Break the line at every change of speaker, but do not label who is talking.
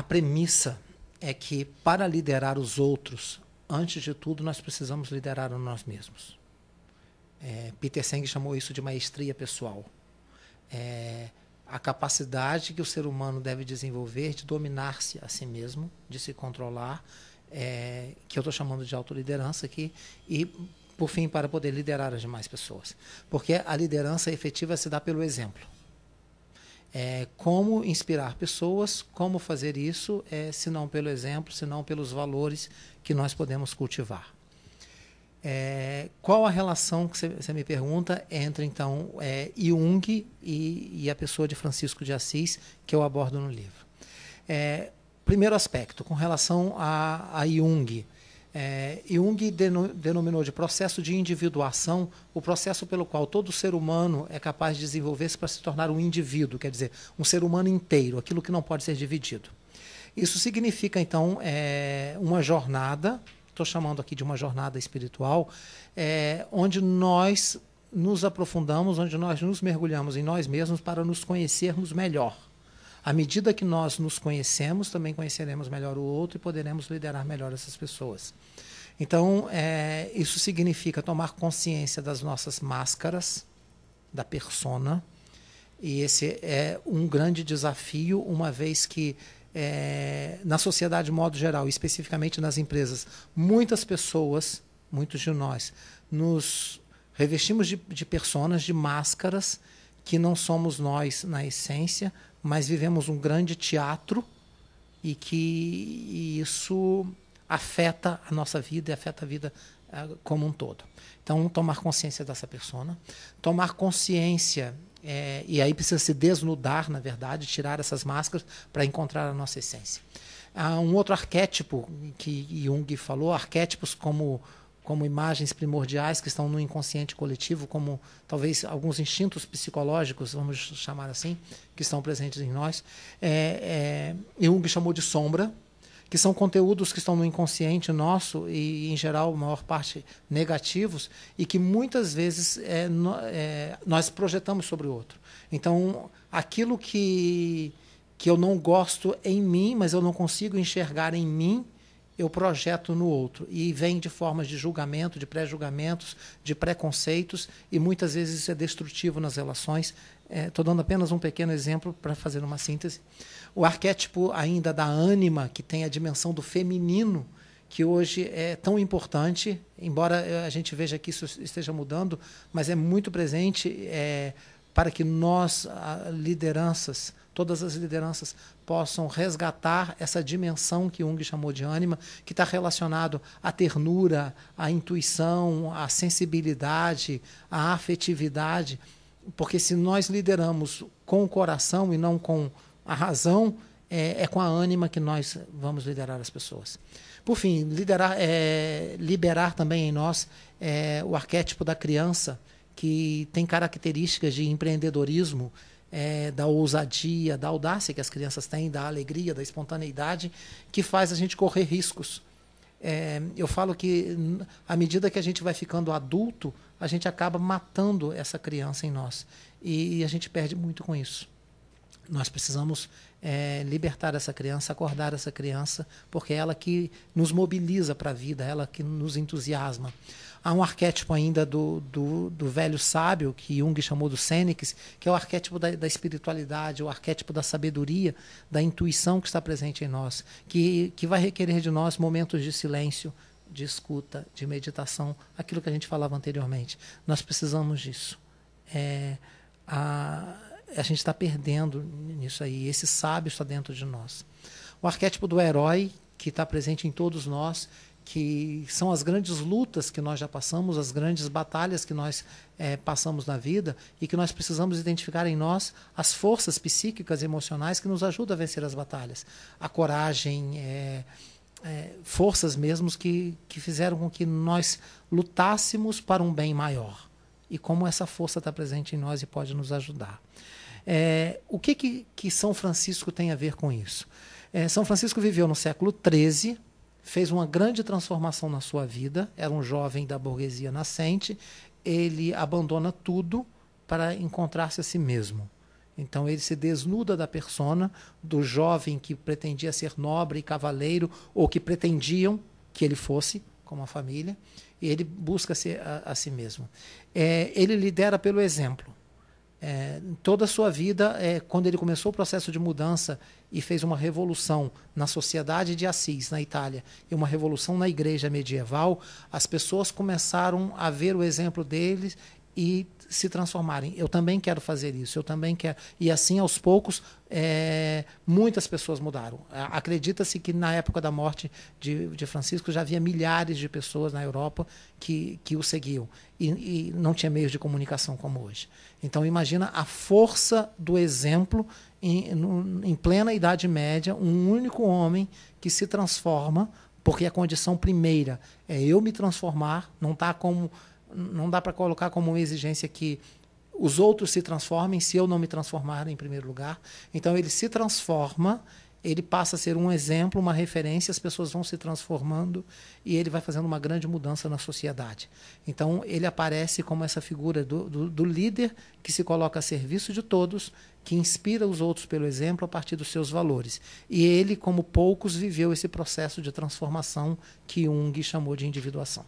premissa é que para liderar os outros, antes de tudo, nós precisamos liderar a nós mesmos. Peter Senge chamou isso de maestria pessoal. A capacidade que o ser humano deve desenvolver de dominar-se a si mesmo, de se controlar, que eu estou chamando de autoliderança aqui, e, por fim, para poder liderar as demais pessoas. Porque a liderança efetiva se dá pelo exemplo. Como inspirar pessoas, como fazer isso, se não pelo exemplo, se não pelos valores que nós podemos cultivar. Qual a relação que você me pergunta entre, então, Jung e a pessoa de Francisco de Assis, que eu abordo no livro? Primeiro aspecto, com relação a Jung. Jung denominou de processo de individuação o processo pelo qual todo ser humano é capaz de desenvolver-se para se tornar um indivíduo, quer dizer, um ser humano inteiro, aquilo que não pode ser dividido. Isso significa, então, uma jornada, estou chamando aqui de uma jornada espiritual, onde nós nos aprofundamos, onde nós nos mergulhamos em nós mesmos para nos conhecermos melhor. À medida que nós nos conhecemos, também conheceremos melhor o outro e poderemos liderar melhor essas pessoas. Então, isso significa tomar consciência das nossas máscaras, da persona, e esse é um grande desafio, uma vez que na sociedade de modo geral, especificamente nas empresas, muitas pessoas, muitos de nós, nos revestimos de personas, de máscaras, que não somos nós na essência, mas vivemos um grande teatro e que isso afeta a nossa vida e afeta a vida como um todo. Então, tomar consciência dessa persona, tomar consciência, e aí precisa se desnudar, na verdade, tirar essas máscaras para encontrar a nossa essência. Há um outro arquétipo que Jung falou, arquétipos como imagens primordiais que estão no inconsciente coletivo, como talvez alguns instintos psicológicos, vamos chamar assim, que estão presentes em nós. Jung chamou de sombra, que são conteúdos que estão no inconsciente nosso e, em geral, a maior parte negativos, e que muitas vezes nós projetamos sobre o outro. Então, aquilo que eu não gosto em mim, mas eu não consigo enxergar em mim, eu projeto no outro, e vem de formas de julgamento, de pré-julgamentos, de preconceitos, e muitas vezes isso é destrutivo nas relações. Estou dando apenas um pequeno exemplo para fazer uma síntese. O arquétipo ainda da ânima, que tem a dimensão do feminino, que hoje é tão importante, embora a gente veja que isso esteja mudando, mas é muito presente para que nós, lideranças, todas as lideranças, possam resgatar essa dimensão que Jung chamou de ânima, que está relacionado à ternura, à intuição, à sensibilidade, à afetividade, porque se nós lideramos com o coração e não com a razão, é com a ânima que nós vamos liderar as pessoas. Por fim, liberar também em nós o arquétipo da criança, que tem características de empreendedorismo, da ousadia, da audácia que as crianças têm, da alegria, da espontaneidade, que faz a gente correr riscos. Eu falo que, à medida que a gente vai ficando adulto, a gente acaba matando essa criança em nós. E a gente perde muito com isso. Nós precisamos libertar essa criança, acordar essa criança, porque é ela que nos mobiliza para a vida, ela que nos entusiasma. Há um arquétipo ainda do velho sábio, que Jung chamou do Sênex, que é o arquétipo da espiritualidade, o arquétipo da sabedoria, da intuição que está presente em nós, que vai requerer de nós momentos de silêncio, de escuta, de meditação, aquilo que a gente falava anteriormente. Nós precisamos disso. A gente está perdendo nisso aí. Esse sábio está dentro de nós. O arquétipo do herói, que está presente em todos nós, que são as grandes lutas que nós já passamos, as grandes batalhas que nós passamos na vida, e que nós precisamos identificar em nós as forças psíquicas e emocionais que nos ajudam a vencer as batalhas. A coragem, forças mesmo que fizeram com que nós lutássemos para um bem maior. E como essa força está presente em nós e pode nos ajudar. O que São Francisco tem a ver com isso? São Francisco viveu no século XIII, fez uma grande transformação na sua vida, era um jovem da burguesia nascente, ele abandona tudo para encontrar-se a si mesmo. Então ele se desnuda da persona do jovem que pretendia ser nobre e cavaleiro, ou que pretendiam que ele fosse, como a família, e ele busca ser a si mesmo. Ele lidera pelo exemplo. Toda a sua vida, quando ele começou o processo de mudança e fez uma revolução na sociedade de Assis, na Itália, e uma revolução na igreja medieval, as pessoas começaram a ver o exemplo deles e se transformarem. Eu também quero fazer isso, eu também quero. E assim, aos poucos, muitas pessoas mudaram. Acredita-se que na época da morte de Francisco já havia milhares de pessoas na Europa que o seguiam. E não tinha meios de comunicação como hoje. Então, imagina a força do exemplo em plena Idade Média, um único homem que se transforma, porque a condição primeira é eu me transformar, não dá para colocar como uma exigência que os outros se transformem se eu não me transformar em primeiro lugar. Então ele se transforma, ele passa a ser um exemplo, uma referência, as pessoas vão se transformando e ele vai fazendo uma grande mudança na sociedade. Então ele aparece como essa figura do líder que se coloca a serviço de todos, que inspira os outros pelo exemplo a partir dos seus valores. E ele, como poucos, viveu esse processo de transformação que Jung chamou de individuação.